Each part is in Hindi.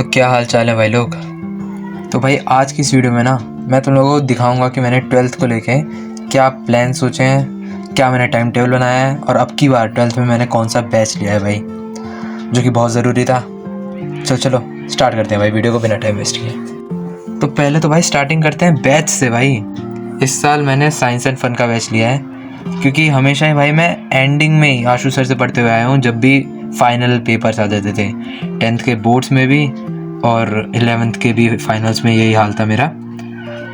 क्या हाल चाल है भाई लोग। तो भाई आज की इस वीडियो में ना मैं तुम लोगों को दिखाऊंगा कि मैंने 12th को लेके क्या प्लान सोचे हैं, क्या मैंने टाइम टेबल बनाया है और अब की बार 12th में मैंने कौन सा बैच लिया है भाई, जो कि बहुत ज़रूरी था। चलो स्टार्ट करते हैं भाई वीडियो को बिना टाइम वेस्ट किए। तो पहले तो भाई स्टार्टिंग करते हैं बैच से। भाई इस साल मैंने साइंस एंड फन का बैच लिया है, क्योंकि हमेशा ही भाई मैं एंडिंग में ही आशु सर से पढ़ते हुए आया हूँ। जब भी फाइनल पेपर्स आ जाते थे 10th के बोर्ड्स में भी और 11th के भी फाइनल्स में, यही हाल था मेरा।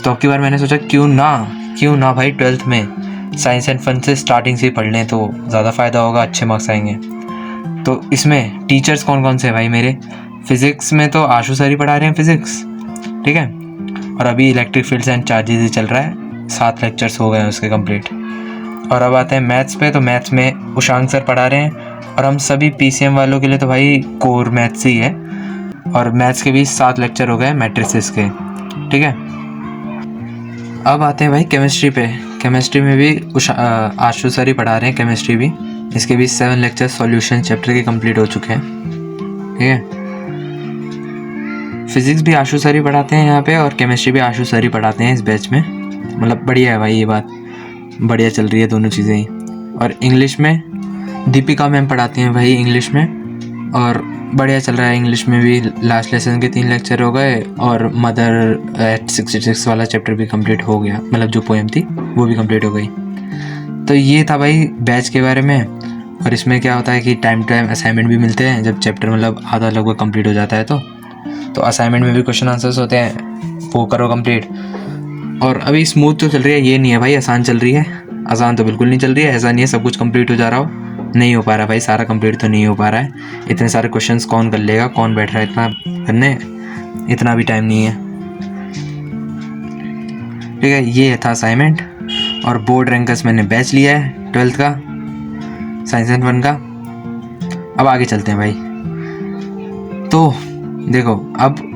तो अब की बार मैंने सोचा क्यों ना भाई 12th में साइंस एंड फन से स्टार्टिंग से ही पढ़ लें तो ज़्यादा फ़ायदा होगा, अच्छे मार्क्स आएंगे। तो इसमें टीचर्स कौन कौन से हैं भाई मेरे? फिज़िक्स में तो आशु सर ही पढ़ा रहे हैं फिज़िक्स, ठीक है। और अभी इलेक्ट्रिक फील्ड्स एंड चार्जेस ही चल रहा है, 7 लेक्चर्स हो गए हैं उसके कंप्लीट। और अब आते हैं मैथ्स पे, तो मैथ्स में उशांक सर पढ़ा रहे हैं और हम सभी पीसीएम वालों के लिए तो भाई कोर मैथ्स ही है। और मैथ्स के भी 7 लेक्चर हो गए मैट्रिसेस के, ठीक है। अब आते हैं भाई केमिस्ट्री पे। केमिस्ट्री में भी आशु सर ही पढ़ा रहे हैं केमिस्ट्री भी। इसके भी 7 लेक्चर सॉल्यूशन चैप्टर के कंप्लीट हो चुके हैं, ठीक है। फिज़िक्स भी आशु सर ही पढ़ाते हैं यहाँ पे और केमिस्ट्री भी आशु सर ही पढ़ाते हैं इस बैच में। मतलब बढ़िया है भाई, ये बात बढ़िया चल रही है दोनों चीज़ें ही। और इंग्लिश में दीपिका मैम पढ़ाती हैं भाई इंग्लिश में, और बढ़िया चल रहा है इंग्लिश में भी। लास्ट लेसन के 3 लेक्चर हो गए और मदर एट 66 वाला चैप्टर भी कंप्लीट हो गया, मतलब जो पोएम थी वो भी कंप्लीट हो गई। तो ये था भाई बैच के बारे में। और इसमें क्या होता है कि टाइम टू टाइम असाइनमेंट भी मिलते हैं जब चैप्टर मतलब आधा लगभग कंप्लीट हो जाता है। तो असाइनमेंट में भी क्वेश्चन आंसर्स होते हैं, वो करो कंप्लीट। और अभी स्मूथ तो चल रही है, ये नहीं है भाई आसान चल रही है। आसान तो बिल्कुल नहीं चल रही है, ऐसा नहीं है सब कुछ कंप्लीट हो जा रहा हो, नहीं हो पा रहा भाई, सारा कंप्लीट तो नहीं हो पा रहा है। इतने सारे क्वेश्चंस कौन कर लेगा, कौन बैठ रहा है इतना करने, इतना भी टाइम नहीं है, ठीक है। ये था असाइनमेंट। और बोर्ड रैंकर्स मैंने बैच लिया है 12th का साइंस एंड फन का। अब आगे चलते हैं भाई। तो देखो अब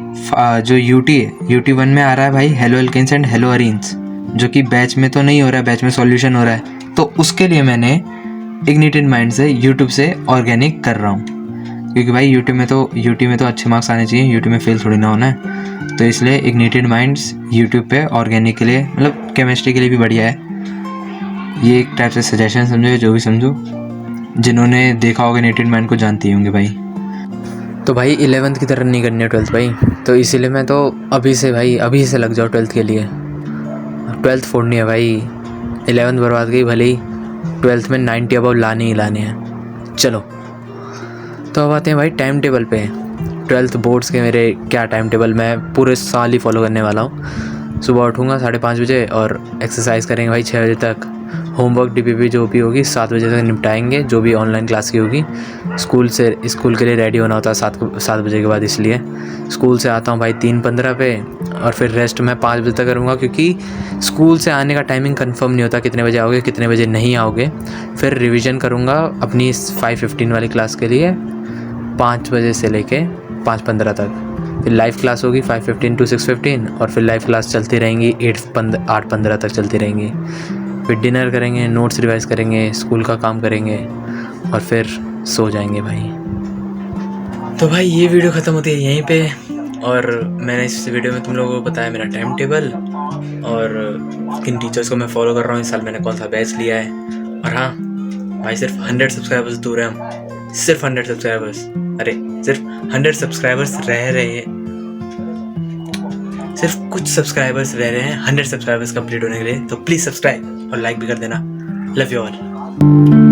जो यूटी है, यूटी 1 में आ रहा है भाई hello alkenes and hello arenes, जो कि बैच में तो नहीं हो रहा है, बैच में सॉल्यूशन हो रहा है। तो उसके लिए मैंने इग्निटेड माइंड से यूट्यूब से ऑर्गेनिक कर रहा हूँ, क्योंकि भाई यूटी में तो अच्छे मार्क्स आने चाहिए, यूटी में फेल थोड़ी ना होना है। तो इसलिए इग्निटेड माइंड्स यूट्यूब पे ऑर्गेनिक के लिए, मतलब केमिस्ट्री के लिए भी बढ़िया है। ये एक टाइप से सजेशन समझो, जो भी समझो, जिन्होंने देखा होगा इग्निटेड माइंड को जानते ही होंगे भाई। तो भाई 11th की तरह नहीं करनी है 12th भाई, तो इसीलिए मैं तो अभी से लग जाओ 12th के लिए। 12th फोड़नी है भाई, 11th बर्बाद गई भले ही, 12th में 90 अबव लाने ही लाने हैं। चलो तो अब आते हैं भाई टाइम टेबल पे। 12th बोर्ड्स के मेरे क्या टाइम टेबल, मैं पूरे साल ही फॉलो करने वाला हूँ। सुबह उठूँगा 5:30 बजे और एक्सरसाइज करेंगे भाई 6 बजे तक। होमवर्क डीपीपी जो भी होगी 7 बजे तक निपटाएंगे, जो भी ऑनलाइन क्लास की होगी। स्कूल के लिए रेडी होना होता है 7 बजे के बाद, इसलिए स्कूल से आता हूँ भाई 3:15 पे। और फिर रेस्ट मैं 5 बजे तक करूँगा, क्योंकि स्कूल से आने का टाइमिंग कंफर्म नहीं होता, कितने बजे आओगे कितने बजे नहीं आओगे। फिर रिवीजन करूँगा अपनी 5:15 वाली क्लास के लिए 5 बजे से लेके 5:15 तक। फिर लाइव क्लास होगी 5:15 to 6:15, और फिर लाइव क्लास चलती रहेंगी 8:15 तक चलती रहेंगी। फिर डिनर करेंगे, नोट्स रिवाइज करेंगे, स्कूल का काम करेंगे और फिर सो जाएंगे भाई। तो भाई ये वीडियो ख़त्म होती है यहीं पे। और मैंने इस वीडियो में तुम लोगों को बताया मेरा टाइम टेबल और किन टीचर्स को मैं फॉलो कर रहा हूँ, इस साल मैंने कौन सा बैच लिया है। और हाँ भाई, सिर्फ 100 सब्सक्राइबर्स दूर हैं हम, सिर्फ 100 सब्सक्राइबर्स। अरे सिर्फ 100 सब्सक्राइबर्स रह रहे हैं, सिर्फ कुछ सब्सक्राइबर्स रह रहे हैं 100 सब्सक्राइबर्स कंप्लीट होने के लिए। तो प्लीज़ सब्सक्राइब और लाइक भी कर देना। Love you all.